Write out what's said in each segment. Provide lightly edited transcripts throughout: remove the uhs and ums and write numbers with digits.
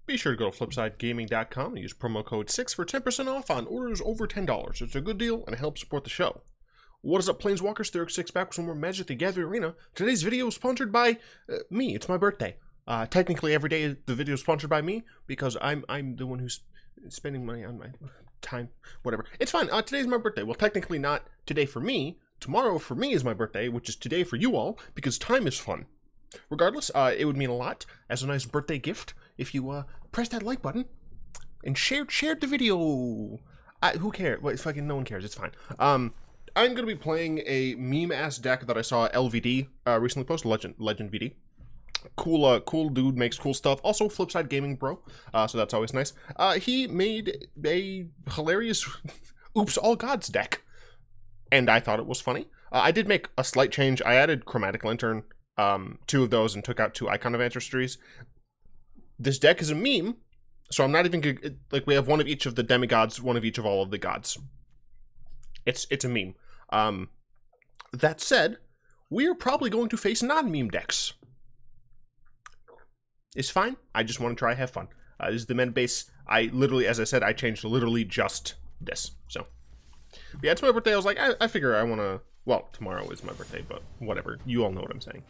Be sure to go to flipsidegaming.com and use promo code 6 for 10% off on orders over $10. It's a good deal and it helps support the show. What is up, Planeswalkers? Theric6 back with some more Magic the Gathering Arena. Today's video is sponsored by me. It's my birthday. Technically, every day the video is sponsored by me because I'm the one who's spending money on my time. Whatever. It's fine. Today's my birthday. Well, technically not today for me. Tomorrow for me is my birthday, which is today for you all, because time is fun. Regardless, it would mean a lot as a nice birthday gift if you press that like button and shared the video. Who cares? Well, fucking no one cares. It's fine. I'm gonna be playing a meme-ass deck that I saw LVD recently post, Legend VD. Cool dude, makes cool stuff. Also, Flipside Gaming bro, so that's always nice. He made a hilarious Oops All Gods deck, and I thought it was funny. I did make a slight change. I added Chromatic Lantern, 2 of those, and took out 2 Icon of Ancestries. This deck is a meme, so I'm not even like, we have one of each of the demigods, one of each of all of the gods. It's a meme. That said, we're probably going to face non-meme decks. It's fine. I just want to try have fun. This is the men base. I literally, as I said, I changed literally just this. So, yeah, it's my birthday. I was like, I figure I want to, well, tomorrow is my birthday, but whatever. You all know what I'm saying.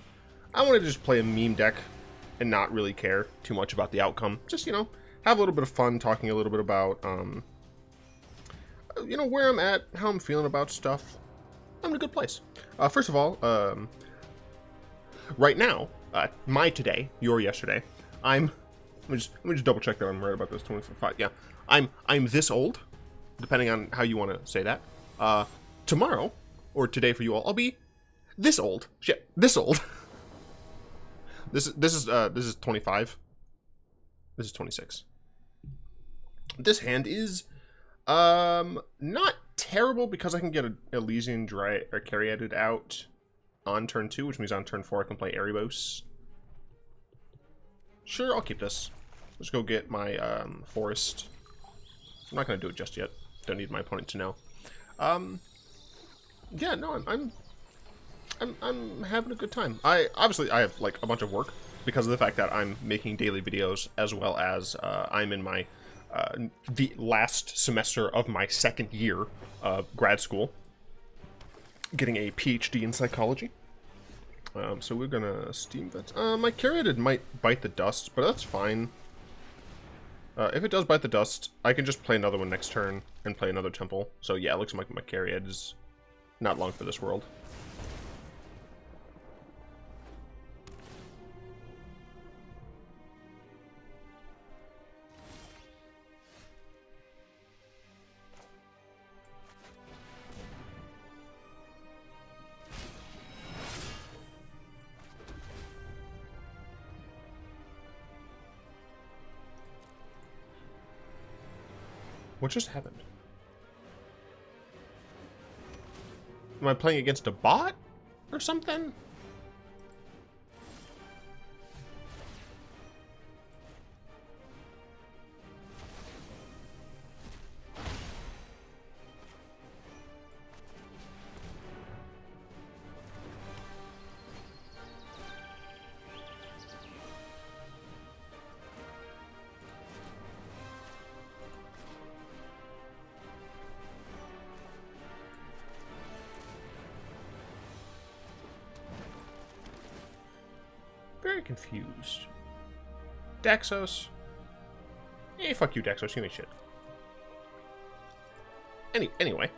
I wanted to just play a meme deck and not really care too much about the outcome. Just, you know, have a little bit of fun talking a little bit about, you know, where I'm at, how I'm feeling about stuff. I'm in a good place. First of all, right now, my today, your yesterday, let me just double check that I'm right about this. 25, yeah, I'm this old, depending on how you want to say that. Tomorrow, or today for you all, I'll be this old. Shit, this old. This is 25. This is 26. This hand is not terrible because I can get an Elysian Dry or Caryatid out on turn 2, which means on turn 4 I can play Erebos. Sure, I'll keep this. Let's go get my forest. I'm not gonna do it just yet. Don't need my opponent to know. Yeah, no, I'm having a good time. I have like a bunch of work because of the fact that I'm making daily videos, as well as I'm in my the last semester of my 2nd year of grad school, getting a PhD in psychology. So we're gonna steam that. My Caryatid might bite the dust, but that's fine. If it does bite the dust, I can just play another one next turn and play another temple. So yeah, it looks like my Caryatid is not long for this world. What just happened? Am I playing against a bot or something? Very confused. Daxos. Hey, fuck you, Daxos. You ain't shit. Anyway,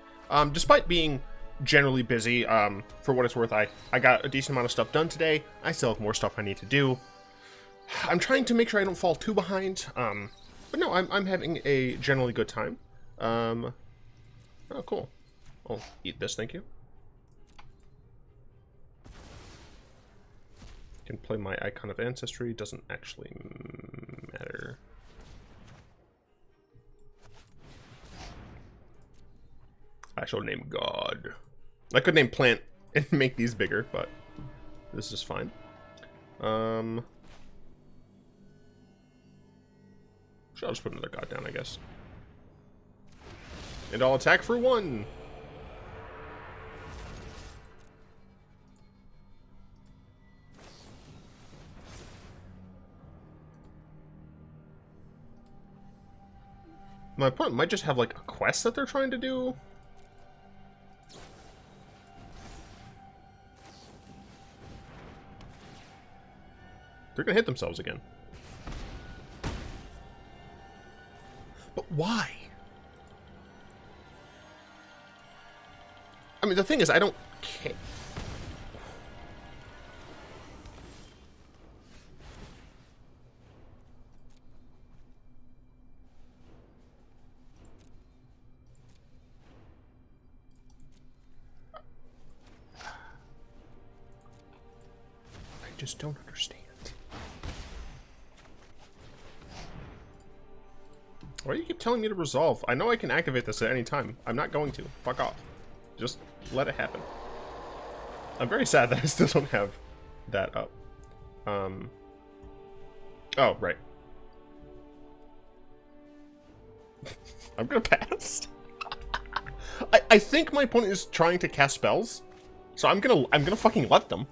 despite being generally busy, for what it's worth, I got a decent amount of stuff done today. I still have more stuff I need to do. I'm trying to make sure I don't fall too behind. But no, I'm having a generally good time. Oh, cool. I'll eat this, thank you. Can play my Icon of Ancestry, doesn't actually matter. I shall name God. I could name Plant and make these bigger, but this is fine. Sure, I'll just put another God down, I guess. And I'll attack for 1. My opponent might just have, like, a quest that they're trying to do. They're gonna hit themselves again. But why? I mean, the thing is, I don't care. I just don't understand. Why do you keep telling me to resolve? I know I can activate this at any time. I'm not going to. Fuck off. Just let it happen. I'm very sad that I still don't have that up. Oh, right. I'm gonna pass. I think my opponent is trying to cast spells, so I'm gonna fucking let them.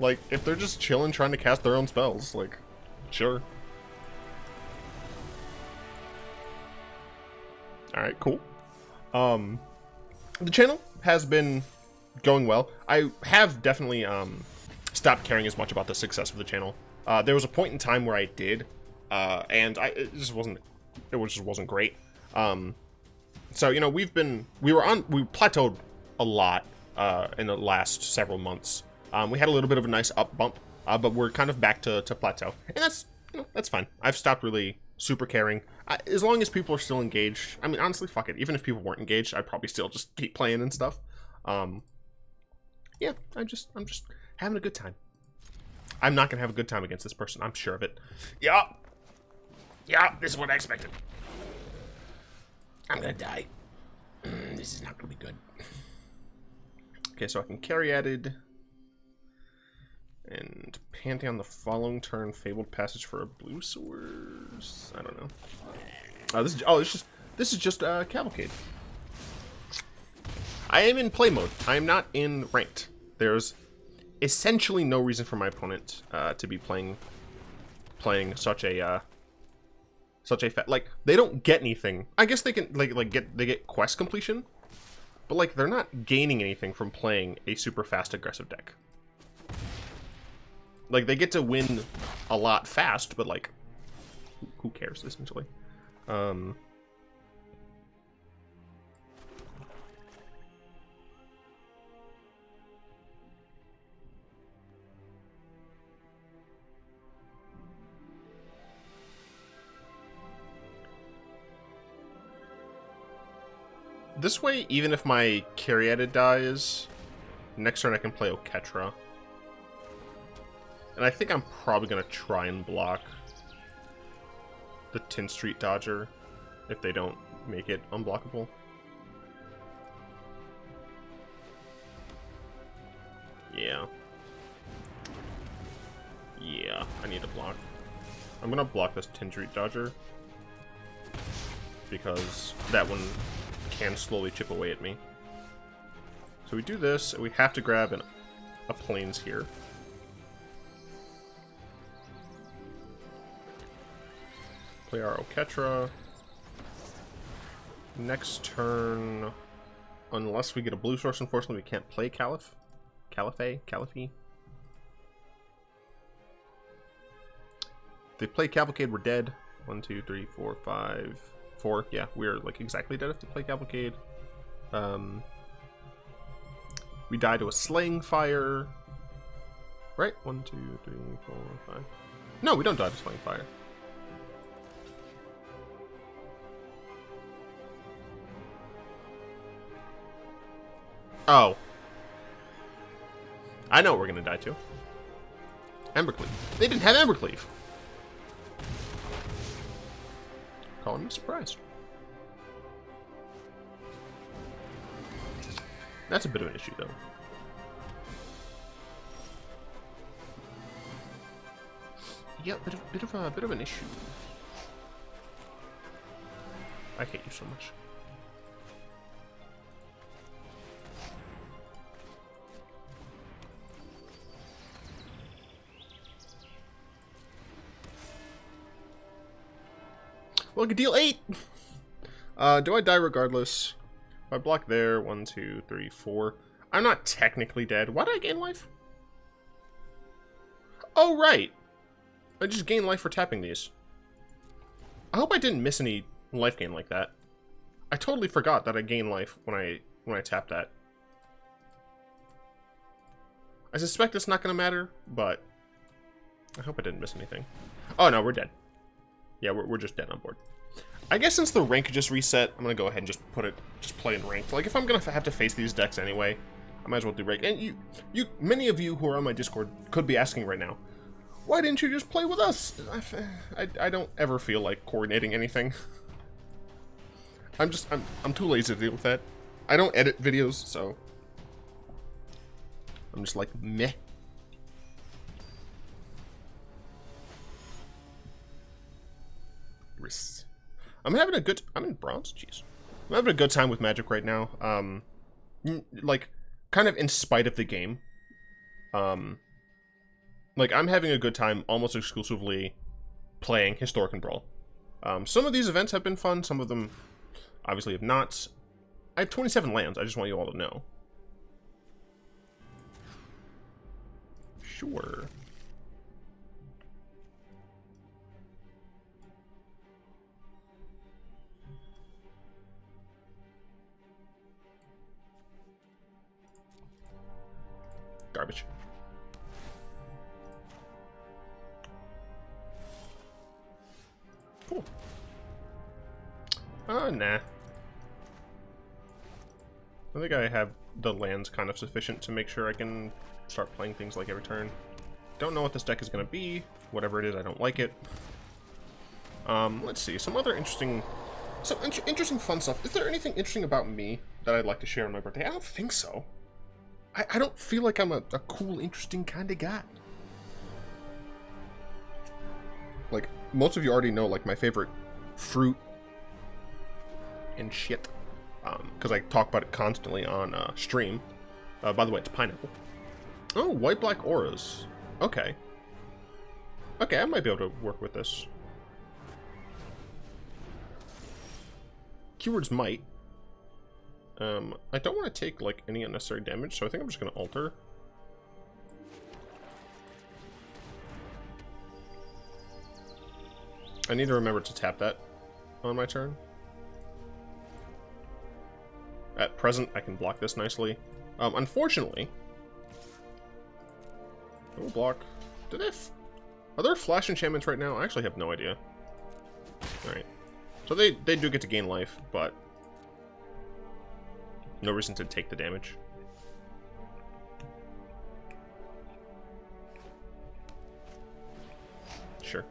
Like, if they're just chilling trying to cast their own spells, like, sure. Alright, cool. The channel has been going well. I have definitely stopped caring as much about the success of the channel. There was a point in time where I did, and it just wasn't great. So, you know, we plateaued a lot in the last several months. We had a little bit of a nice up bump, but we're kind of back to plateau, and that's, you know, that's fine. I've stopped really super caring. As long as people are still engaged, I mean, honestly, fuck it. Even if people weren't engaged, I'd probably still just keep playing and stuff. Yeah, I'm just having a good time. I'm not gonna have a good time against this person. I'm sure of it. Yeah, this is what I expected. I'm gonna die. This is not gonna be good. Okay, so I can carry added. And Pantheon the following turn, Fabled Passage for a blue source. I don't know. This is just Cavalcade. I am in play mode. I am not in ranked. There's essentially no reason for my opponent to be playing such a like, they don't get anything. I guess they can they get quest completion, but like they're not gaining anything from playing a super fast aggressive deck. Like, they get to win a lot fast, but, like, who cares, essentially? This way, even if my Caryatid dies, next turn I can play Oketra. And I think I'm probably going to try and block the 10th Street Dodger if they don't make it unblockable. Yeah. Yeah, I need to block. I'm going to block this 10th Street Dodger because that one can slowly chip away at me. So we do this, and we have to grab a Plains here. Play our Oketra. Next turn, unless we get a blue source, unfortunately, we can't play Caliphate. If they play Cavalcade, we're dead. 1, 2, 3, 4, 5, 4. Yeah, we're like exactly dead if they play Cavalcade. We die to a Slaying Fire. Right? 1, 2, 3, 4, 5. No, we don't die to Slaying Fire. Oh. I know what we're gonna die to. Embercleave. They didn't have Embercleave. Calling me surprised. That's a bit of an issue, though. Yeah, bit of an issue. I hate you so much. Look, deal 8! Do I die regardless? If I block there, 1, 2, 3, 4. I'm not technically dead. Why did I gain life? Oh, right! I just gained life for tapping these. I hope I didn't miss any life gain like that. I totally forgot that I gained life when I tapped that. I suspect it's not going to matter, but I hope I didn't miss anything. Oh, no, we're dead. Yeah, we're just dead on board. I guess since the rank just reset, I'm going to go ahead and just play in ranked. Like, if I'm going to have to face these decks anyway, I might as well do ranked. And many of you who are on my Discord could be asking right now, why didn't you just play with us? I don't ever feel like coordinating anything. I'm too lazy to deal with that. I don't edit videos, so I'm just like, meh. I'm in bronze? Jeez. I'm having a good time with Magic right now. Like, kind of in spite of the game. Like, I'm having a good time almost exclusively playing Historic and Brawl. Some of these events have been fun, some of them obviously have not. I have 27 lands, I just want you all to know. Sure. Garbage. Cool. Nah. I think I have the lands kind of sufficient to make sure I can start playing things like every turn. Don't know what this deck is going to be. Whatever it is, I don't like it. Let's see. Some other interesting fun stuff. Is there anything interesting about me that I'd like to share on my birthday? I don't think so. I don't feel like I'm a cool, interesting kind of guy. Like, most of you already know, like, my favorite fruit and shit. Because I talk about it constantly on stream. By the way, it's pineapple. Oh, white-black auras. Okay. Okay, I might be able to work with this. Keywords might. I don't want to take, like, any unnecessary damage, so I think I'm just going to alter. I need to remember to tap that on my turn. At present, I can block this nicely. Unfortunately... No block. Are there flash enchantments right now? I actually have no idea. Alright. So they do get to gain life, but... no reason to take the damage. Sure.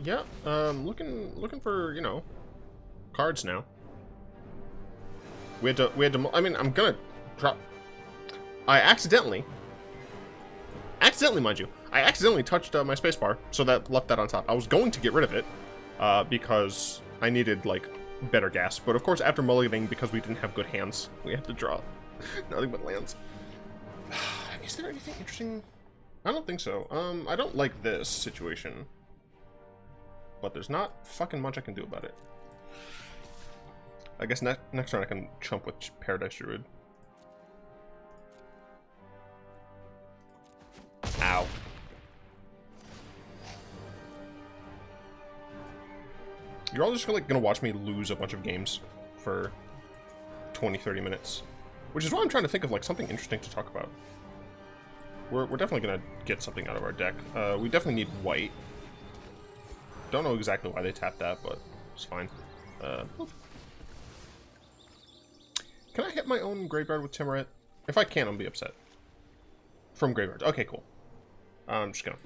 Yeah, looking for, you know, cards now. We had to, I mean, I'm gonna drop... I accidentally, mind you, I accidentally touched my spacebar, so that left that on top. I was going to get rid of it, because I needed, like, better gas. But of course, after mulliganing, because we didn't have good hands, we had to draw nothing but lands. Is there anything interesting? I don't think so. I don't like this situation. But there's not fucking much I can do about it. I guess next turn I can chump with Paradise Druid. Ow. You're all just like gonna watch me lose a bunch of games for 20-30 minutes. Which is why I'm trying to think of like something interesting to talk about. We're definitely gonna get something out of our deck. We definitely need white. Don't know exactly why they tapped that, but it's fine. Can I hit my own graveyard with Tymaret? If I can, I'll be upset. From graveyard. Okay, cool. I'm just gonna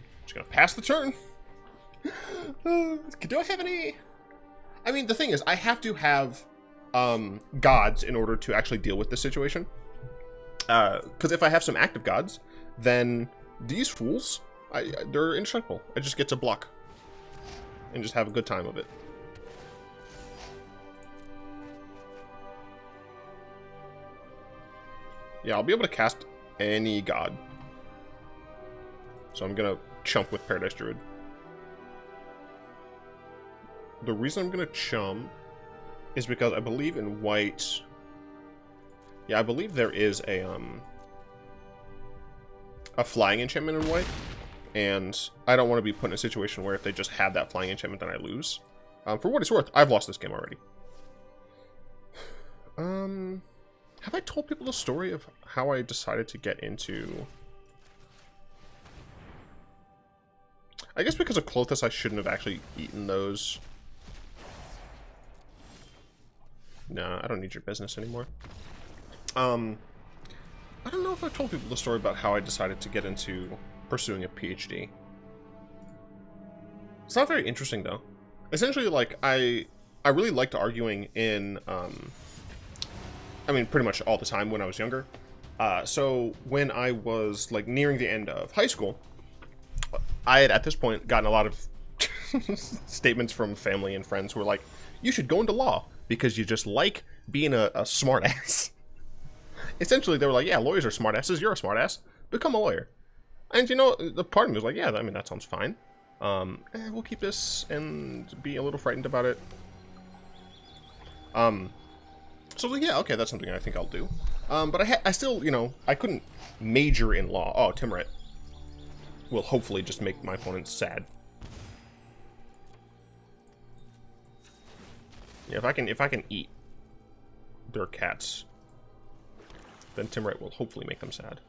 pass the turn. Do I have any? I mean, the thing is, I have to have gods in order to actually deal with this situation. Because if I have some active gods, then these fools, they're indestructible. I just get to block. And just have a good time of it. Yeah, I'll be able to cast any god. So I'm gonna chump with Paradise Druid. The reason I'm gonna chump is because I believe in white. Yeah, I believe there is a flying enchantment in white, and I don't want to be put in a situation where if they just have that flying enchantment, then I lose. For what it's worth, I've lost this game already. Have I told people the story of how I decided to get into... I guess because of Clothis, I shouldn't have actually eaten those. Nah, I don't need your business anymore. I don't know if I've told people the story about how I decided to get into pursuing a PhD. It's not very interesting, though. Essentially, like, I really liked arguing in, I mean, pretty much all the time when I was younger. So when I was, like, nearing the end of high school, I had, at this point, gotten a lot of statements from family and friends who were like, you should go into law because you just like being a smartass. Essentially, they were like, yeah, lawyers are smartasses, you're a smartass, become a lawyer. And, you know, the part of me was like, yeah, I mean, that sounds fine. We'll keep this and be a little frightened about it. So I was like, yeah, okay, that's something I think I'll do. But I still, you know, I couldn't major in law. Oh, Tymaret will hopefully just make my opponents sad. Yeah, if I can eat their cats, then Tymaret will hopefully make them sad.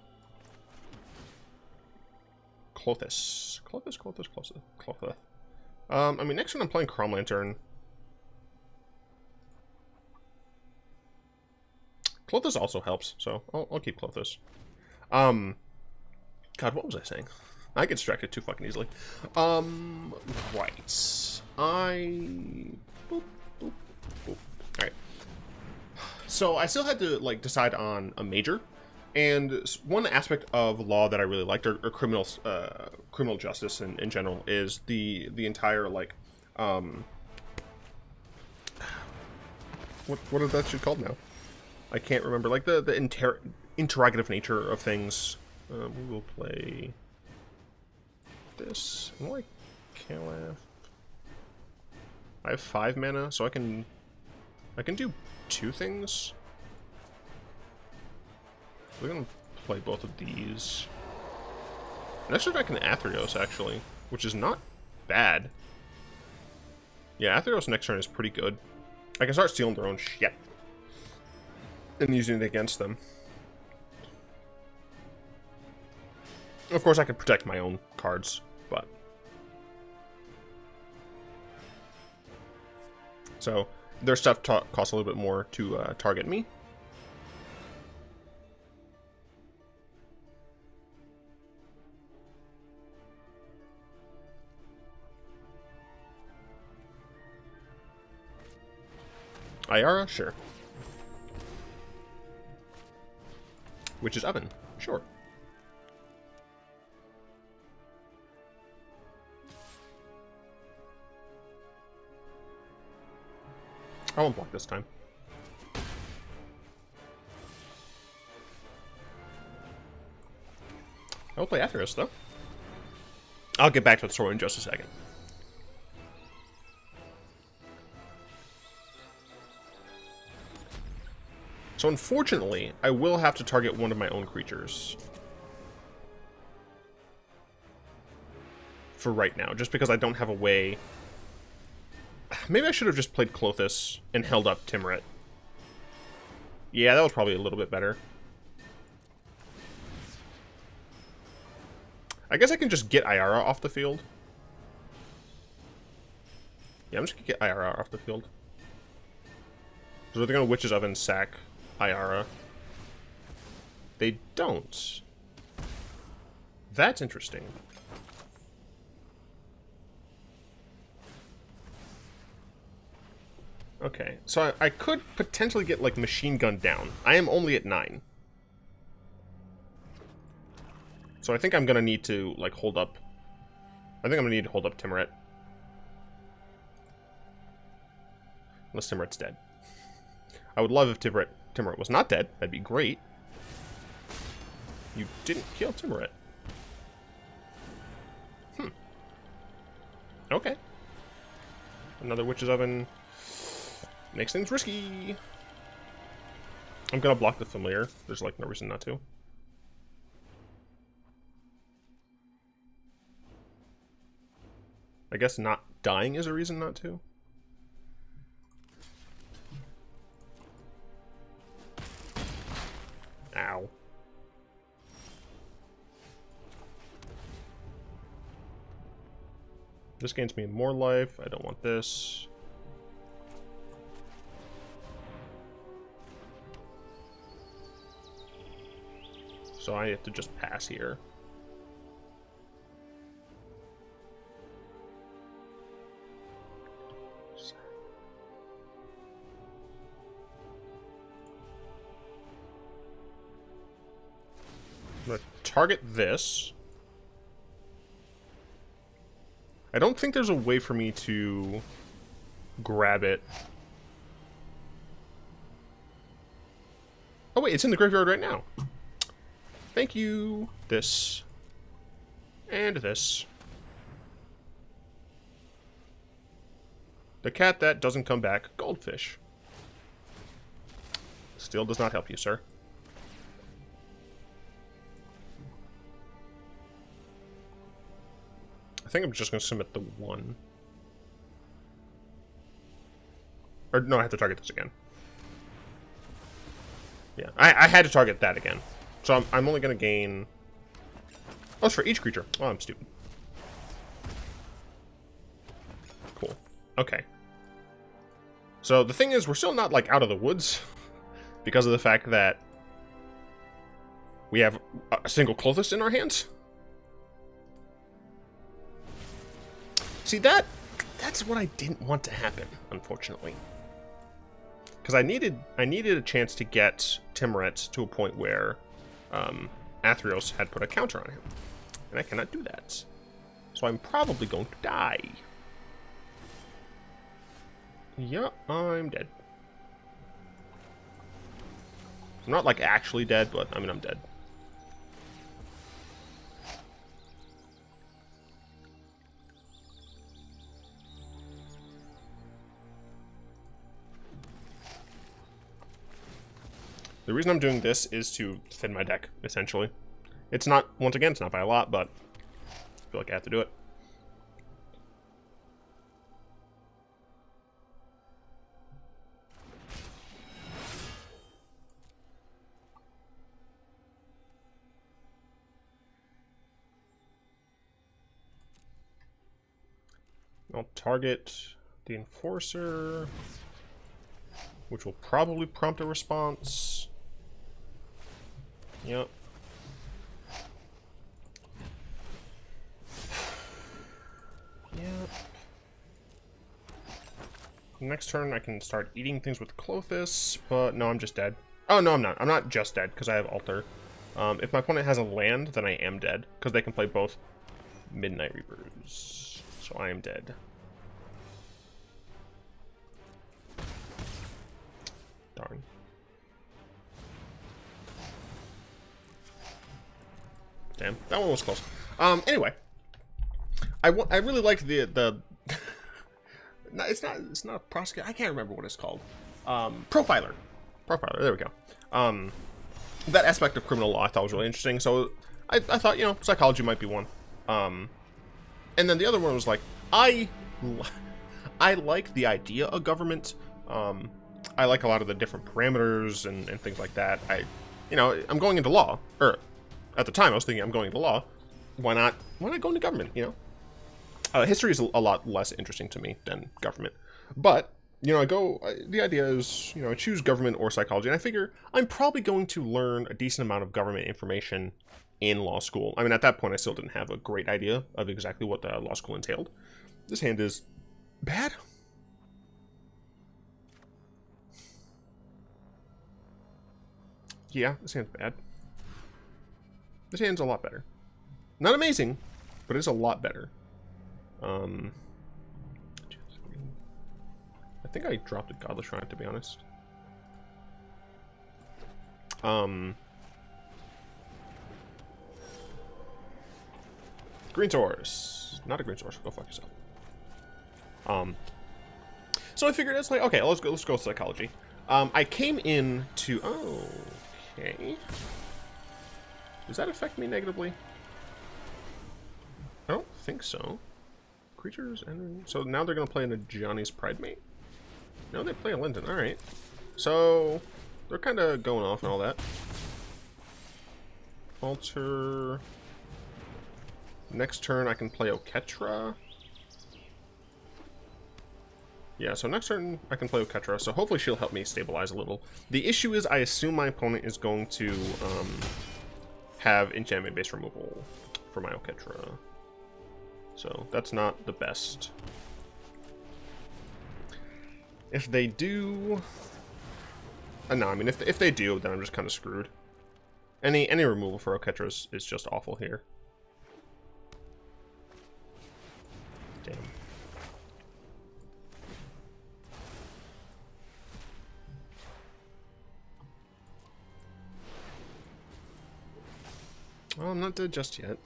Clothis. I mean, next turn I'm playing Crom Lantern. Clothis also helps, so I'll keep Clothis. God, what was I saying? I get distracted too fucking easily. Right. Boop, boop, boop. Alright. So I still had to, like, decide on a major. And one aspect of law that I really liked, or criminal justice in general, is the entire, like, what is that shit called now? I can't remember. Like, the interrogative nature of things. We will play this. I'm like, I have 5 mana, so I can do 2 things. We're gonna play both of these. Next turn I can Athreos, actually, which is not bad. Yeah, Athreos next turn is pretty good. I can start stealing their own shit and using it against them. Of course, I could protect my own cards, but... So, their stuff costs a little bit more to target me. Ayara? Sure. Witch's Oven? Sure. I won't block this time. I will play Athreos, though. I'll get back to the story in just a second. So unfortunately, I will have to target one of my own creatures. For right now, just because I don't have a way... Maybe I should have just played Clothis and held up Tymaret. Yeah, that was probably a little bit better. I guess I can just get Ayara off the field. Yeah, I'm just gonna get Ayara off the field. So they're gonna Witch's Oven sack Ayara. They don't. That's interesting. Okay, so I could potentially get, like, Machine Gun down. I am only at 9. So I think I'm gonna need to, like, hold up... I think I'm gonna need to hold up Tymaret. Unless Tymaret's dead. I would love if Tymaret was not dead. That'd be great. You didn't kill Tymaret. Okay. Another witch's oven makes things risky. I'm gonna block the familiar. There's like no reason not to. I guess not dying is a reason not to. Ow. This gains me more life. I don't want this. So I have to just pass here. I'm going to target this. I don't think there's a way for me to grab it. Oh wait, it's in the graveyard right now. Thank you. This. And this. The cat that doesn't come back. Goldfish. Still does not help you, sir. I think I'm just going to submit the one. Or, no, I have to target this again. Yeah, I had to target that again. So I'm only going to gain... Oh, it's for each creature. Oh, I'm stupid. Cool. Okay. So the thing is, we're still not, like, out of the woods. Because of the fact that we have a single Clothis in our hands. See, that's what I didn't want to happen, unfortunately. Because I needed a chance to get Tymaret to a point where Athreos had put a counter on him. And I cannot do that. So I'm probably going to die. Yeah, I'm dead. I'm not, like, actually dead, but, I mean, I'm dead. The reason I'm doing this is to thin my deck, essentially. It's not, once again, it's not by a lot, but I feel like I have to do it. I'll target the Enforcer, which will probably prompt a response. Yep. Yep. Next turn I can start eating things with Clothis, but no, I'm just dead. Oh, no, I'm not. I'm not just dead, because I have Altar. If my opponent has a land, then I am dead, because they can play both Midnight Reapers. So I am dead. Darn. Damn, that one was close. Anyway, I really liked the no, it's not a prosecutor. I can't remember what it's called. Profiler. There we go. That aspect of criminal law I thought was really interesting. So I thought, you know, psychology might be one. And then the other one was like, I like the idea of government. I like a lot of the different parameters and things like that. You know, I'm going into law, or at the time I was thinking I'm going into law. Why not go into government, you know? History is a lot less interesting to me than government. But, you know, the idea is, you know, I choose government or psychology, and I figure I'm probably going to learn a decent amount of government information in law school. I mean, at that point, I still didn't have a great idea of exactly what the law school entailed. This hand is bad. Yeah, this hand's bad. This hand's a lot better. Not amazing, but it's a lot better. I think I dropped a Godless Shrine, to be honest. Green source. Not a green source. Go fuck yourself. So I figured it's like, okay, let's go psychology. I came in to, okay. Does that affect me negatively? I don't think so. Creatures entering. So now they're gonna play in a Johnny's Pride Mate. No, they play a Linden. All right. So they're kind of going off and all that. Alter. Next turn I can play Oketra. Yeah, so next turn I can play Oketra, so hopefully she'll help me stabilize a little. The issue is I assume my opponent is going to have enchantment-based removal for my Oketra. So that's not the best. If they do... no, I mean, if they do, then I'm just kind of screwed. Any removal for Oketra is just awful here. Damn. Well, I'm not dead just yet.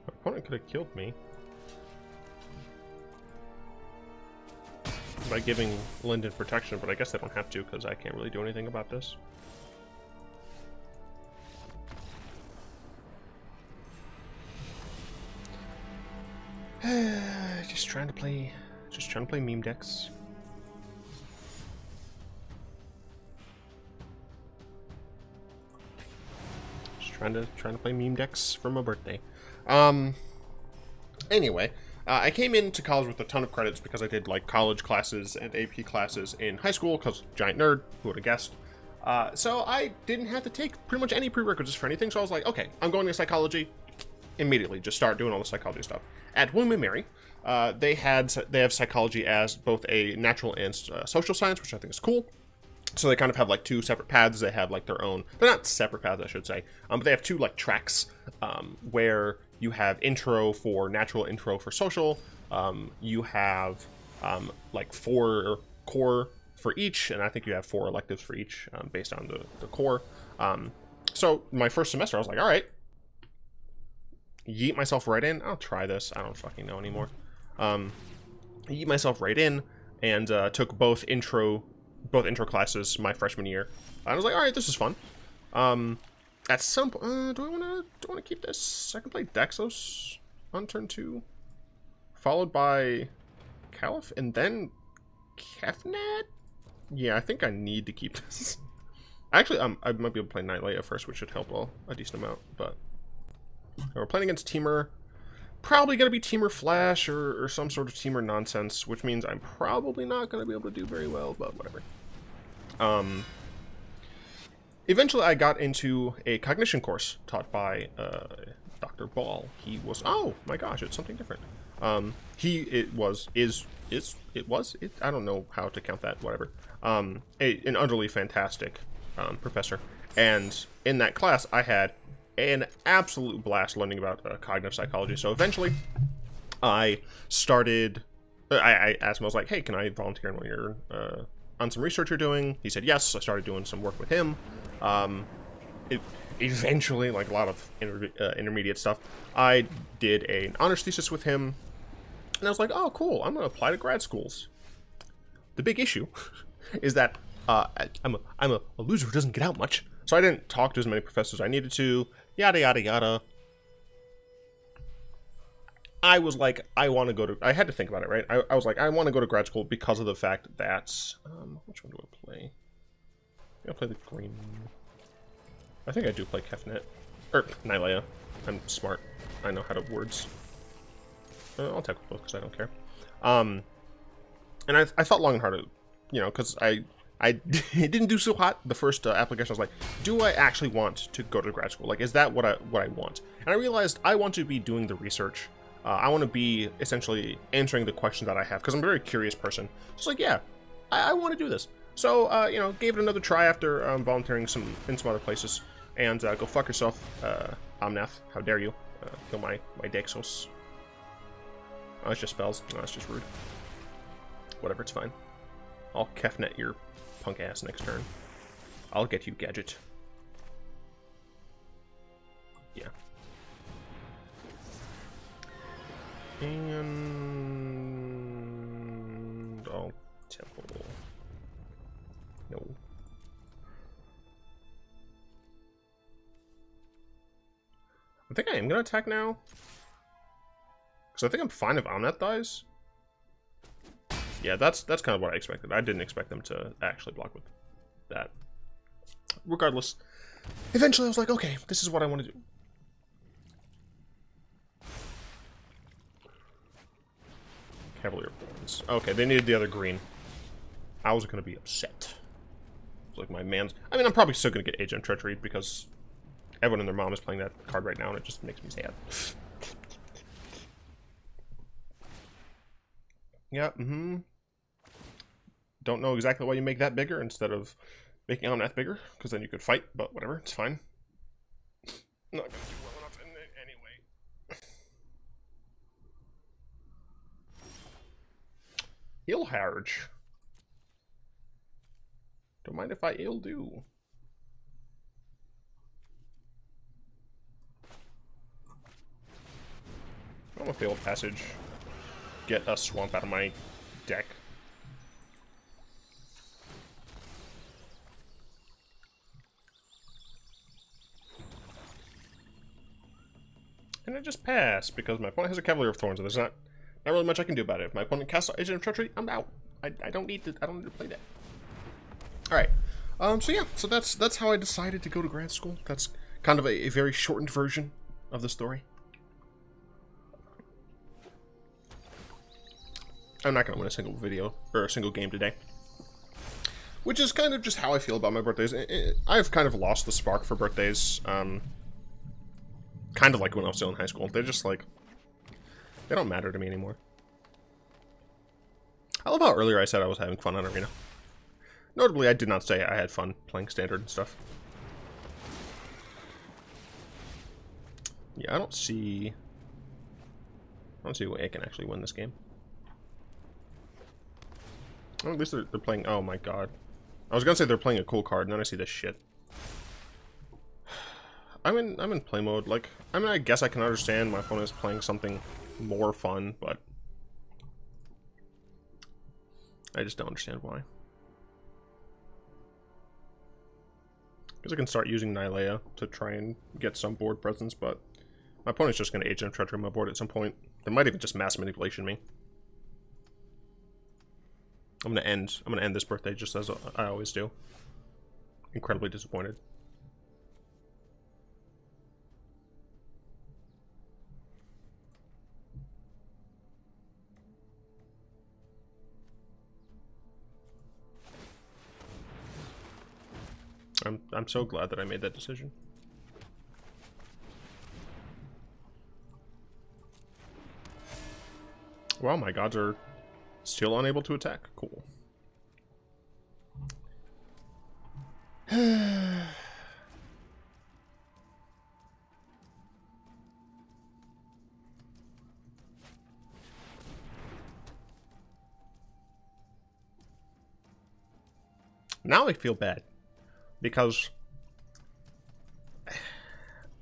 Opponent could have killed me by giving Linden protection, but I guess they don't have to because I can't really do anything about this. Just trying to play meme decks. Just trying to play meme decks for my birthday. Anyway, I came into college with a ton of credits because I did like college classes and AP classes in high school because giant nerd, who would have guessed. So I didn't have to take pretty much any prerequisites for anything, so I was like, okay, I'm going to psychology immediately, just start doing all the psychology stuff. At William & Mary, they have psychology as both a natural and social science, which I think is cool. So they kind of have like two separate paths. They have like their own, they're not separate paths, I should say, but they have two like tracks where you have intro for natural, intro for social. You have like 4 core for each, and I think you have 4 electives for each based on the core. So my first semester, I was like, all right, yeet myself right in. I'll try this. I don't fucking know anymore. Yeet myself right in and took both intro classes my freshman year. I was like, all right, this is fun. At some point, do I want to keep this? I can play Dexos on turn 2, followed by Caliph, and then Kefnet. Yeah, I think I need to keep this. Actually, I might be able to play Nightlight at first, which should help a decent amount. But we're playing against Teamer. Probably going to be Teamer Flash or some sort of Teamer nonsense, which means I'm probably not going to be able to do very well, but whatever. Eventually I got into a cognition course taught by Dr. Ball. He was, oh my gosh, it's something different. I don't know how to count that, whatever. An utterly fantastic professor. And in that class I had an absolute blast learning about cognitive psychology. So eventually I started, I asked him, I was like, hey, can I volunteer on one of your, on some research you're doing? He said yes. I started doing some work with him. Eventually, like a lot of intermediate stuff, I did an honors thesis with him, and I was like, oh cool, I'm gonna apply to grad schools. The big issue is that I'm a loser who doesn't get out much, so I didn't talk to as many professors as I needed to, yada yada yada. I was like, I want to go to, I had to think about it, right? I was like, I want to go to grad school because of the fact that, which one do I play? I'll play the green. I think I do play Kefnet. Or Nylea. I'm smart. I know how to words. I'll tackle both because I don't care. And I thought long and hard, you know, because I it didn't do so hot the first application. I was like, do I actually want to go to grad school? Like, is that what I want? And I realized I want to be doing the research. I want to be essentially answering the questions that I have because I'm a very curious person. Just like, yeah, I want to do this. So, you know, gave it another try after volunteering in some other places. And go fuck yourself, Omnath. How dare you kill my Dexos. Oh, it's just spells. No, it's just rude. Whatever, it's fine. I'll Kefnet your punk ass next turn. I'll get you, Gadget. Yeah. And I'll temple. No. I think I am gonna attack now. Because I think I'm fine if Omnath dies. Yeah, that's kind of what I expected. I didn't expect them to actually block with that. Regardless, eventually I was like, okay, this is what I want to do. Cavalier Thorns. Okay, they needed the other green. I was going to be upset. It's like my man's... I mean, I'm probably still going to get Agent of Treachery because everyone and their mom is playing that card right now and it just makes me sad. Yeah, Don't know exactly why you make that bigger instead of making Omnath bigger, because then you could fight, but whatever, it's fine. Not gonna do well enough anyway. Heal Harge. Don't mind if I ill do. I'm gonna fail passage. Get a swamp out of my deck. And I just pass because my opponent has a Cavalier of Thorns and there's not really much I can do about it. If my opponent casts Agent of Treachery, I'm out. I don't need to play that. Alright. So yeah, so that's how I decided to go to grad school. That's kind of a very shortened version of the story. I'm not going to win a single video, or a single game today. Which is kind of just how I feel about my birthdays. I've kind of lost the spark for birthdays. Kind of like when I was still in high school. They're just like... They don't matter to me anymore. I love how earlier I said I was having fun on Arena. Notably, I did not say I had fun playing Standard and stuff. Yeah, I don't see a way I can actually win this game. Oh, at least they're playing... Oh my god. I was gonna say they're playing a cool card, and then I see this shit. I'm in play mode. Like, I mean, I guess I can understand my opponent is playing something more fun, but I just don't understand why. Because I can start using Nylea to try and get some board presence, but my opponent's just gonna Agent of Treachery my board at some point. They might even just mass manipulation me. I'm gonna end this birthday just as I always do. Incredibly disappointed. I'm so glad that I made that decision. Wow, my gods are still unable to attack. Cool. Now I feel bad because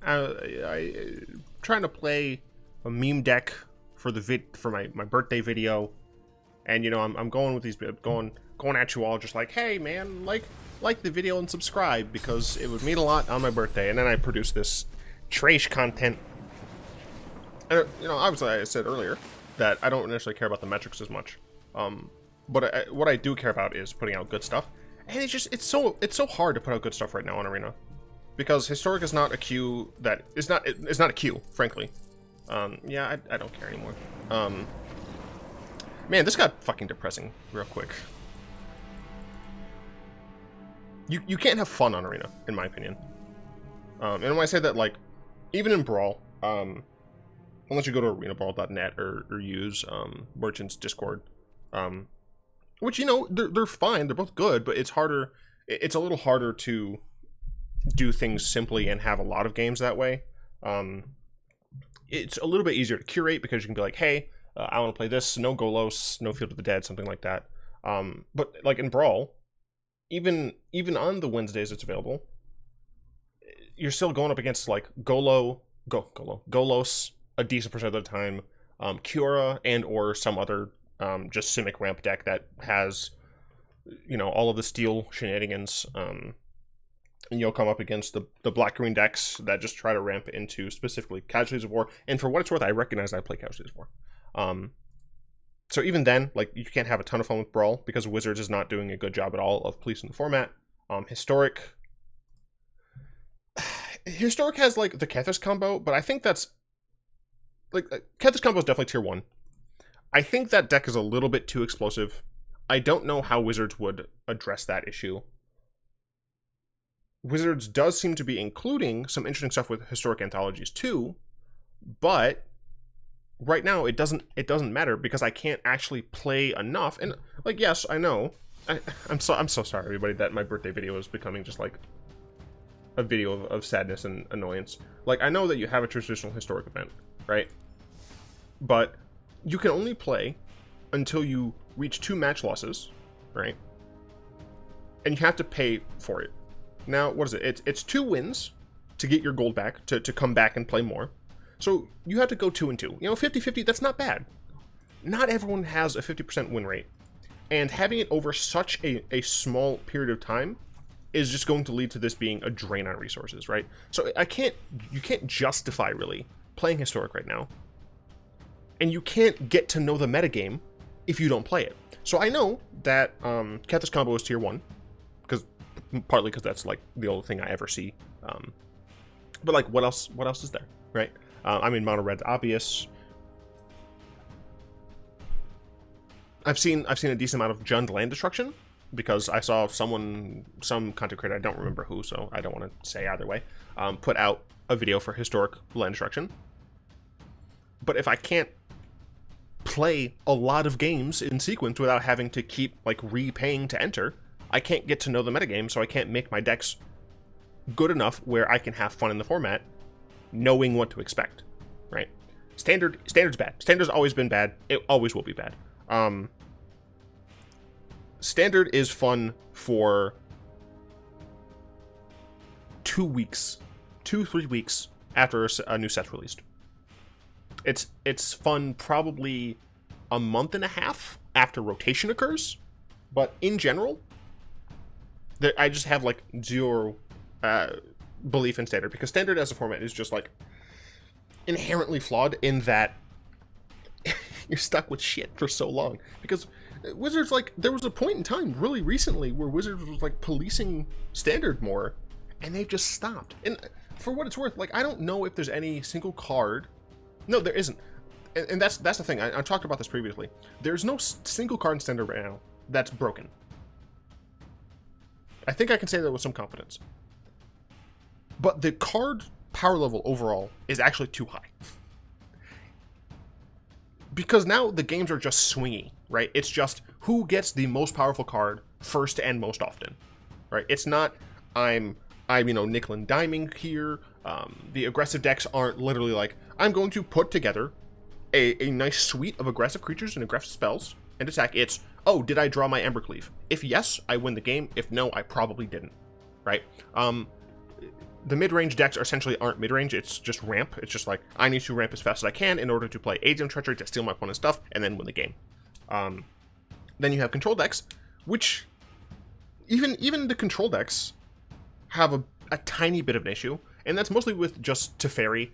I trying to play a meme deck for my birthday video, and you know I'm going with these going at you all just like, hey man, like the video and subscribe because it would mean a lot on my birthday, and then I produce this trash content. And, you know, obviously I said earlier that I don't necessarily care about the metrics as much, but what I do care about is putting out good stuff. And it's so hard to put out good stuff right now on Arena. Because Historic is not a queue that... It's not a queue, frankly. Yeah, I don't care anymore. Man, this got fucking depressing real quick. You can't have fun on Arena, in my opinion. And when I say that, like, even in Brawl, unless you go to arenabrawl.net or use Merchant's Discord, which, you know, they're fine, they're both good, but it's a little harder to do things simply and have a lot of games that way. It's a little bit easier to curate because you can be like, hey, I want to play this, no Golos, no Field of the Dead, something like that. But like in Brawl, even on the Wednesdays it's available, you're still going up against like Golos a decent percent of the time, Cura and or some other just Simic ramp deck that has, you know, all of the steel shenanigans. And you'll come up against the black-green decks that just try to ramp into specifically Casualties of War. And for what it's worth, I recognize I play Casualties of War. So even then, like, you can't have a ton of fun with Brawl because Wizards is not doing a good job at all of policing the format. Historic has, like, the Kethis combo, but I think that's... Like, Kethis combo is definitely tier 1. I think that deck is a little bit too explosive. I don't know how Wizards would address that issue. Wizards does seem to be including some interesting stuff with Historic Anthologies too, but right now it doesn't matter because I can't actually play enough. And like, yes, I know, I'm so sorry everybody that my birthday video is becoming just like a video of sadness and annoyance. Like, I know that you have a traditional Historic event, right? But you can only play until you reach 2 match losses, right? And you have to pay for it. Now, what is it? It's 2 wins to get your gold back, to come back and play more. So you have to go 2 and 2. You know, 50-50, that's not bad. Not everyone has a 50% win rate. And having it over such a small period of time is just going to lead to this being a drain on resources, right? So you can't justify, really, playing Historic right now. And you can't get to know the metagame if you don't play it. So I know that Kethis combo is tier 1. Partly because that's like the only thing I ever see, but like what else is there, right? I mean, mono red's obvious. I've seen a decent amount of Jund land destruction because I saw some content creator, I don't remember who, so I don't want to say either way, put out a video for Historic land destruction. But if I can't play a lot of games in sequence without having to keep like repaying to enter, I can't get to know the metagame, so I can't make my decks good enough where I can have fun in the format, knowing what to expect, right? Standard's bad. Standard's always been bad. It always will be bad. Standard is fun for 2 weeks, 2-3 weeks after a new set's released. It's fun probably a month and a half after rotation occurs, but in general, I just have like zero belief in Standard because Standard as a format is just like inherently flawed in that you're stuck with shit for so long. Because Wizards, like, there was a point in time really recently where Wizards was like policing Standard more, and they've just stopped. And for what it's worth, like, I don't know if there's any single card. No, there isn't. And that's the thing. I talked about this previously. There's no single card in Standard right now that's broken. I think I can say that with some confidence. But the card power level overall is actually too high. Because now the games are just swingy, right? It's just who gets the most powerful card first and most often, right? It's not I'm you know, nickel and diming here. The aggressive decks aren't literally like, I'm going to put together a nice suite of aggressive creatures and aggressive spells and attack. It's, oh, did I draw my Embercleave? If yes, I win the game. If no, I probably didn't, right? The mid-range decks essentially aren't mid-range. It's just ramp. It's just like, I need to ramp as fast as I can in order to play Aegean Treachery to steal my opponent's stuff and then win the game. Then you have control decks, which even the control decks have a tiny bit of an issue, and that's mostly with just Teferi.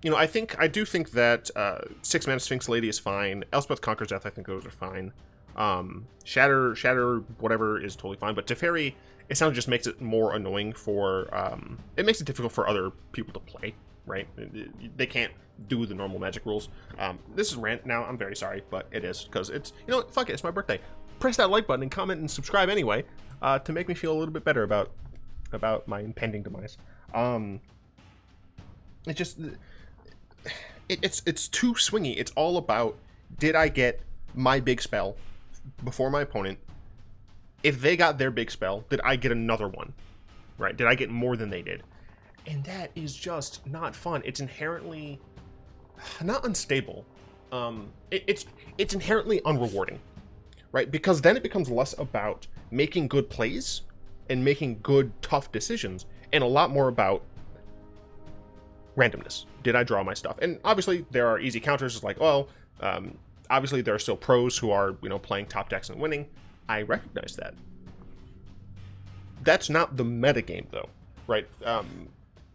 You know, I do think that 6-mana Sphinx Lady is fine. Elspeth Conquers Death, I think those are fine. Shatter, whatever is totally fine, but Teferi, it sounds just makes it more annoying for, it makes it difficult for other people to play, right? They can't do the normal Magic rules. This is rant now, I'm very sorry, but it is, because it's, you know what, fuck it, it's my birthday. Press that like button and comment and subscribe anyway, to make me feel a little bit better about my impending demise. It just, it's too swingy. It's all about, did I get my big spell before my opponent? If they got their big spell, did I get another one? Right? Did I get more than they did? And that is just not fun. It's inherently not unstable. It's inherently unrewarding, right? Because then it becomes less about making good plays and making good, tough decisions, and a lot more about randomness. Did I draw my stuff? And obviously there are easy counters. It's like, well, obviously there are still pros who are, you know, playing top decks and winning. I recognize that. That's not the metagame though, right?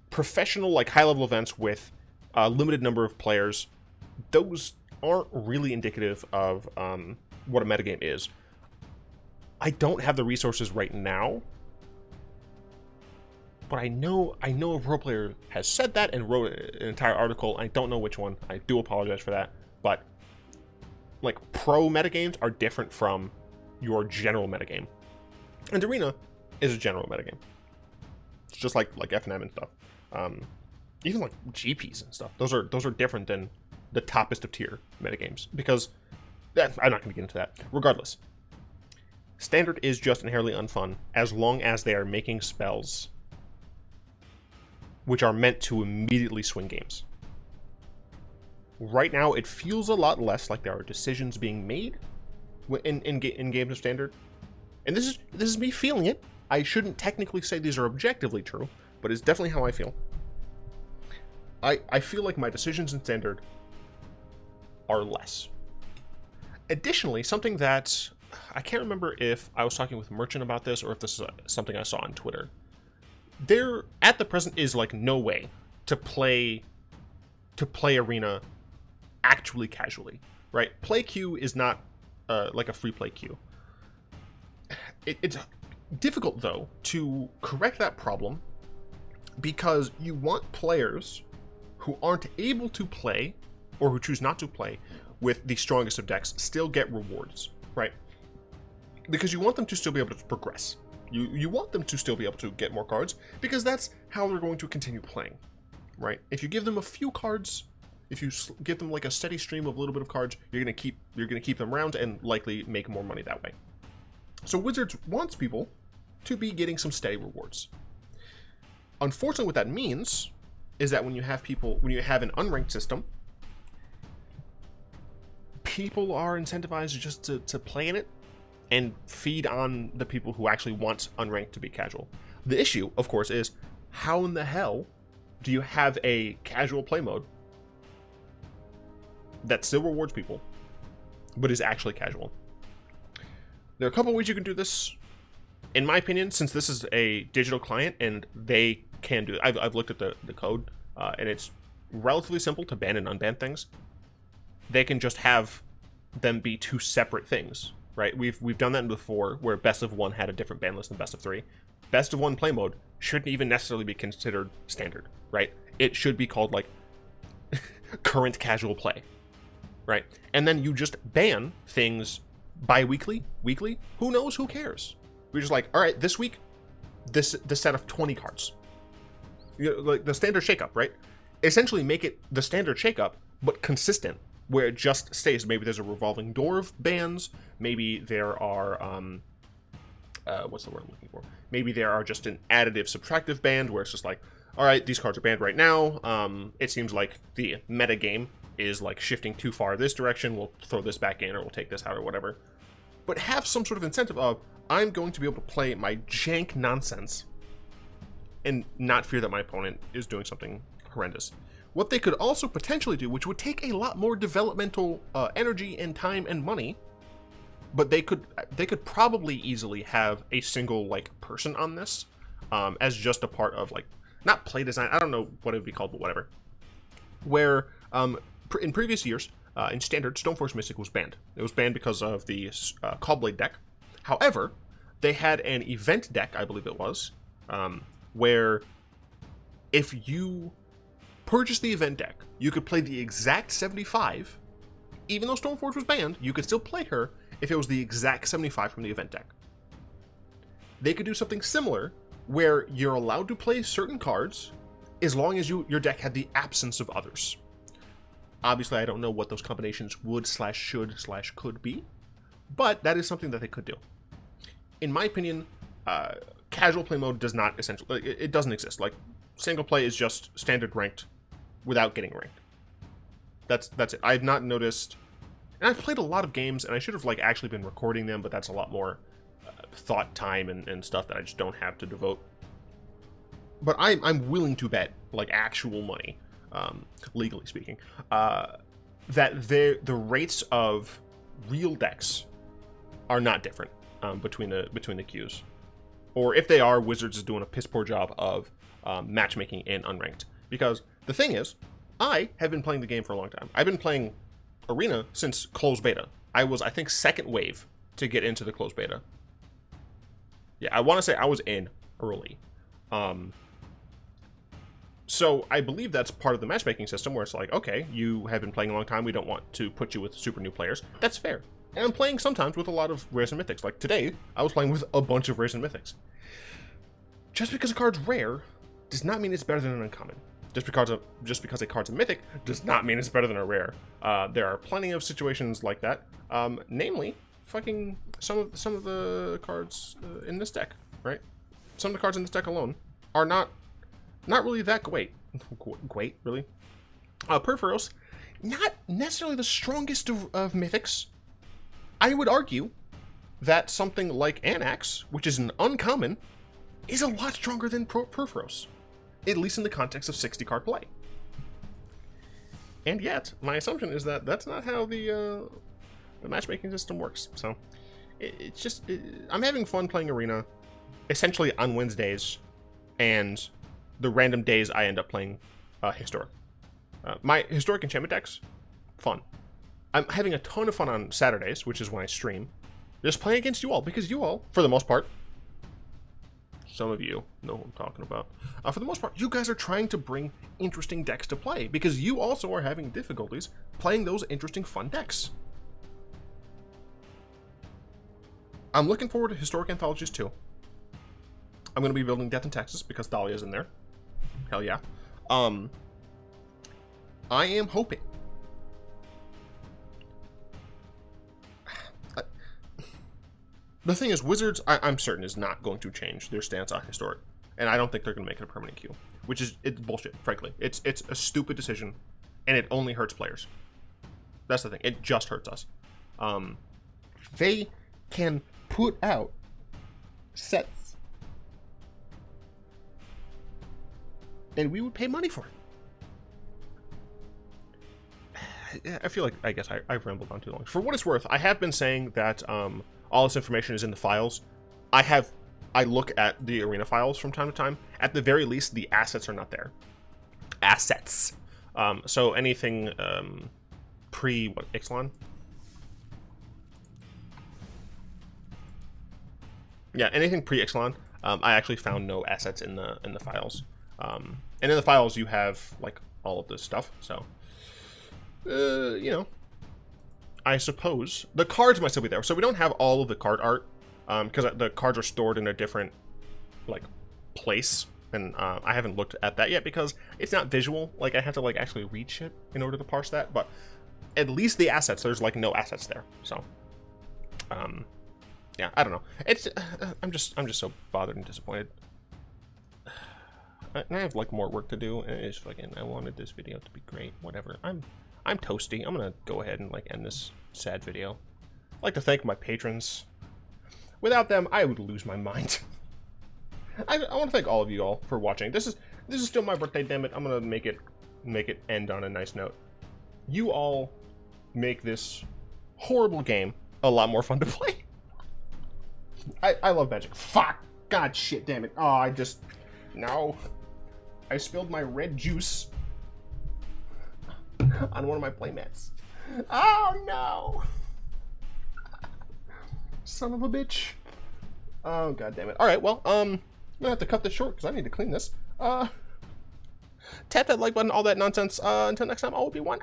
Professional, like high-level events with a limited number of players, those aren't really indicative of what a metagame is. I don't have the resources right now, but I know a pro player has said that and wrote an entire article. I don't know which one. I do apologize for that. But like, pro metagames are different from your general metagame. And Arena is a general metagame. It's just like FNM and stuff. Even like GPs and stuff. Those are different than the toppest of tier metagames, because I'm not going to get into that. Regardless, Standard is just inherently unfun as long as they are making spells which are meant to immediately swing games. Right now, it feels a lot less like there are decisions being made in games of Standard. And this is me feeling it. I shouldn't technically say these are objectively true, but it's definitely how I feel. I feel like my decisions in Standard are less. Additionally, something that I can't remember if I was talking with Merchant about this or if this is something I saw on Twitter. There, at the present, is like no way to play Arena actually casually, right? Play queue is not like a free play queue. It's difficult though to correct that problem, because you want players who aren't able to play or who choose not to play with the strongest of decks still get rewards, right? Because you want them to still be able to progress. You want them to still be able to get more cards, because that's how they're going to continue playing, right? If you give them a few cards, if you give them like a steady stream of a little bit of cards, you're gonna keep them around and likely make more money that way. So Wizards wants people to be getting some steady rewards. Unfortunately, what that means is that when you have an unranked system, people are incentivized just to play in it and feed on the people who actually want unranked to be casual. The issue, of course, is how in the hell do you have a casual play mode that still rewards people, but is actually casual? There are a couple ways you can do this. In my opinion, since this is a digital client and they can do it, I've looked at the code, and it's relatively simple to ban and unban things. They can just have them be two separate things, right? We've done that before, where best of one had a different ban list than best of three. Best of one play mode shouldn't even necessarily be considered standard, right? It should be called like current casual play, right? And then you just ban things bi-weekly, weekly. Who knows? Who cares? We're just like, all right, this week, this set of 20 cards. You know, like the standard shakeup, right? Essentially make it the standard shakeup, but consistent, where it just stays. Maybe there's a revolving door of bans. Maybe there are, what's the word I'm looking for? Maybe there are just an additive subtractive band where it's just like, all right, these cards are banned right now. It seems like the meta game is like shifting too far this direction. We'll throw this back in, or we'll take this out, or whatever. But have some sort of incentive of, I'm going to be able to play my jank nonsense and not fear that my opponent is doing something horrendous. What they could also potentially do, which would take a lot more developmental energy and time and money, but they could probably easily have a single like person on this as just a part of like, not play design, I don't know what it would be called, but whatever. Where in previous years, in Standard, Stoneforge Mystic was banned. It was banned because of the Callblade deck. However, they had an event deck, I believe it was, where if you purchased the event deck, you could play the exact 75. Even though Stoneforge was banned, you could still play her if it was the exact 75 from the event deck. They could do something similar where you're allowed to play certain cards as long as your deck had the absence of others. Obviously, I don't know what those combinations would / should / could be, but that is something that they could do. In my opinion, casual play mode does not essentially, it doesn't exist. Like, single play is just standard ranked without getting ranked. That's it. I've not noticed, and I've played a lot of games, and I should have like actually been recording them, but that's a lot more thought time and stuff that I just don't have to devote. But I'm willing to bet, like actual money, legally speaking, that the rates of real decks are not different between the queues, or if they are, Wizards is doing a piss poor job of matchmaking in unranked. Because the thing is, I have been playing the game for a long time. I've been playing Arena since closed beta. I was, I think, second wave to get into the closed beta. Yeah, I want to say I was in early. So I believe that's part of the matchmaking system where it's like, okay, you have been playing a long time. We don't want to put you with super new players. That's fair. And I'm playing sometimes with a lot of rares and mythics. Like today, I was playing with a bunch of rares and mythics. Just because a card's rare does not mean it's better than an uncommon. Just because a card's a mythic does not mean it's better than a rare. There are plenty of situations like that. Namely, fucking some of the cards in this deck, right? Some of the cards in this deck alone are not really that great. Great, really. Purphoros, not necessarily the strongest of mythics. I would argue that something like Anax, which is an uncommon, is a lot stronger than Purphoros. At least in the context of 60 card play. And yet, my assumption is that that's not how the matchmaking system works. So, it's just, I'm having fun playing Arena, essentially on Wednesdays, and the random days I end up playing Historic. My Historic enchantment decks, fun. I'm having a ton of fun on Saturdays, which is when I stream, just playing against you all, because you all, for the most part, some of you know what I'm talking about. For the most part, you guys are trying to bring interesting decks to play because you also are having difficulties playing those interesting, fun decks. I'm looking forward to Historic Anthologies too. I'm going to be building Death in Texas because Thalia's in there. Hell yeah. I am hoping. The thing is, Wizards, I'm certain, is not going to change their stance on Historic. And I don't think they're going to make it a permanent queue. Which is, it's bullshit, frankly. It's a stupid decision, and it only hurts players. That's the thing. It just hurts us. They can put out sets, and we would pay money for it. I feel like, I guess I've rambled on too long. For what it's worth, I have been saying that all this information is in the files. I look at the Arena files from time to time. At the very least, the assets are not there. Assets. So anything pre what, Ixalan? Yeah, anything pre Ixalan. I actually found no assets in the files. And in the files you have like all of this stuff. So you know, I suppose the cards might still be there. So we don't have all of the card art because the cards are stored in a different like place, and I haven't looked at that yet because it's not visual. Like I have to like actually read shit in order to parse that. But at least the assets, there's like no assets there. So yeah, I don't know. It's I'm just so bothered and disappointed. And I have like more work to do, and it's fucking. I wanted this video to be great. Whatever. I'm toasty. I'm gonna go ahead and like end this sad video. I'd like to thank my patrons. Without them, I would lose my mind. I want to thank all of you all for watching. This is still my birthday, damn it. I'm gonna make it end on a nice note. You all make this horrible game a lot more fun to play. I love Magic. Fuck. God shit, damn it. Oh, no. I spilled my red juice on one of my playmats. Oh no! Son of a bitch. Oh god damn it. Alright, well, I'm gonna have to cut this short because I need to clean this. Tap that like button, all that nonsense. Until next time, I will be one.